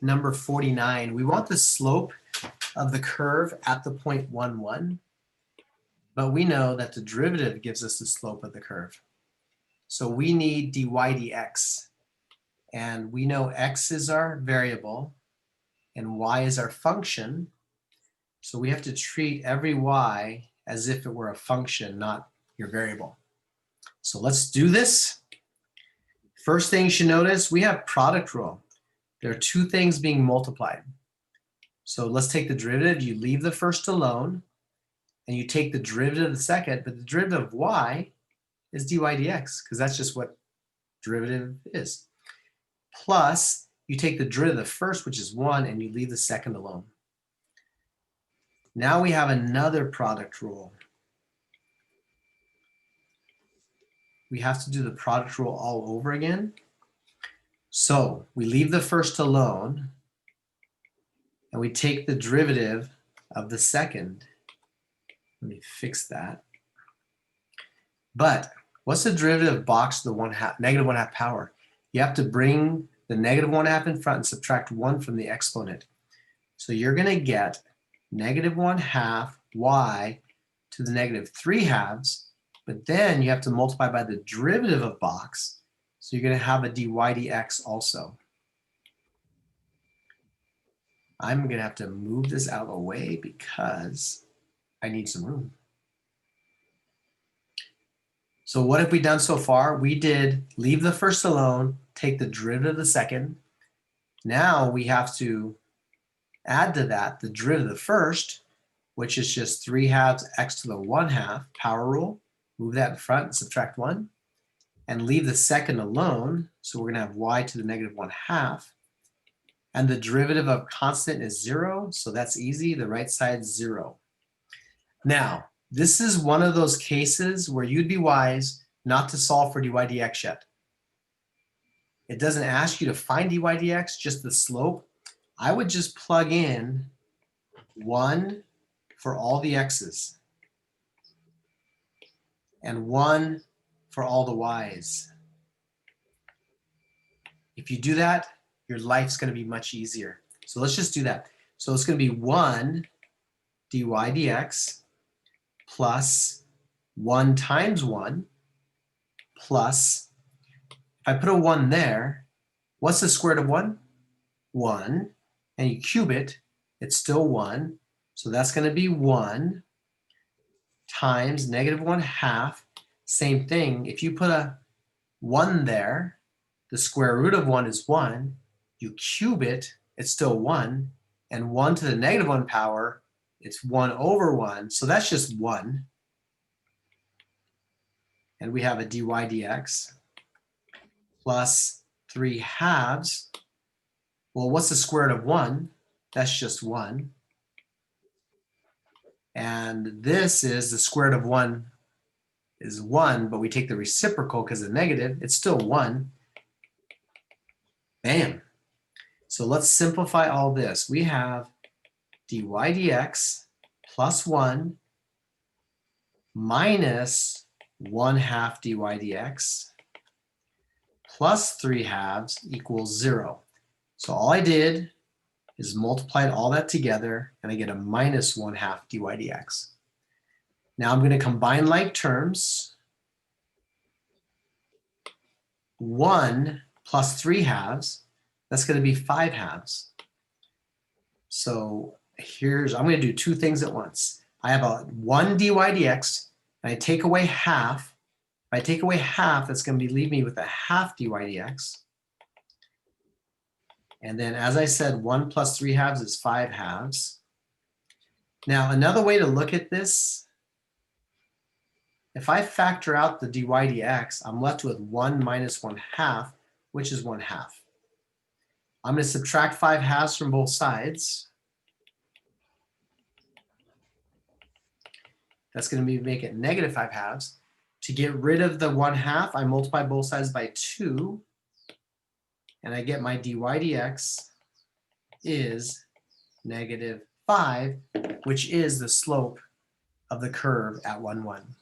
number 49. We want the slope of the curve at the point 1, 1, but we know that the derivative gives us the slope of the curve. So we need dy dx, and we know x is our variable and y is our function. So we have to treat every y as if it were a function, not your variable. So let's do this. First thing you should notice, we have product rule. There are two things being multiplied. So let's take the derivative. You leave the first alone, and you take the derivative of the second, but the derivative of y is dy dx, because that's just what derivative is. Plus, you take the derivative of the first, which is 1, and you leave the second alone. Now we have another product rule. We have to do the product rule all over again. So we leave the first alone, and we take the derivative of the second. Let me fix that. But what's the derivative of box to the negative 1/2 power? You have to bring the negative 1/2 in front and subtract 1 from the exponent. So you're going to get negative 1/2 y to the negative 3/2, but then you have to multiply by the derivative of box. So you're going to have a dy dx also. I'm going to have to move this out of the way because I need some room. So what have we done so far? We did leave the first alone, take the derivative of the second. Now we have to add to that the derivative of the first, which is just 3/2 x to the 1/2 power rule. Move that in front and subtract 1. And leave the second alone. So we're going to have y to the negative 1/2. And the derivative of constant is 0. So that's easy. The right side is 0. Now, this is one of those cases where you'd be wise not to solve for dy dx yet. It doesn't ask you to find dy dx, just the slope. I would just plug in 1 for all the x's and 1 for all the y's. If you do that, your life's going to be much easier. So let's just do that. So it's going to be 1 dy dx plus 1 times 1 plus, if I put a 1 there, what's the square root of 1? 1. And you cube it, it's still 1. So that's going to be 1 times negative 1/2. Same thing, if you put a 1 there, the square root of 1 is 1. You cube it, it's still 1. And 1 to the negative 1 power, it's 1 over 1. So that's just 1. And we have a dy dx plus 3/2. Well, what's the square root of 1? That's just 1. And this is the square root of 1 is 1, but we take the reciprocal because of negative. It's still 1. Bam. So let's simplify all this. We have dy dx plus 1 minus 1/2 dy dx plus 3/2 equals 0. So all I did is multiplied all that together, and I get a minus 1/2 dy dx. Now I'm going to combine like terms. 1 plus 3/2, that's going to be 5/2. So I'm going to do two things at once. I have a 1 dy dx, and I take away half. If I take away half, that's going to leave me with a 1/2 dy dx. And then, as I said, 1 plus 3/2 is 5/2. Now, another way to look at this, if I factor out the dy dx, I'm left with 1 minus 1/2, which is 1/2. I'm going to subtract 5/2 from both sides. That's going to make it negative 5/2. To get rid of the 1/2, I multiply both sides by 2. And I get my dy dx is negative 5, which is the slope of the curve at 1, 1.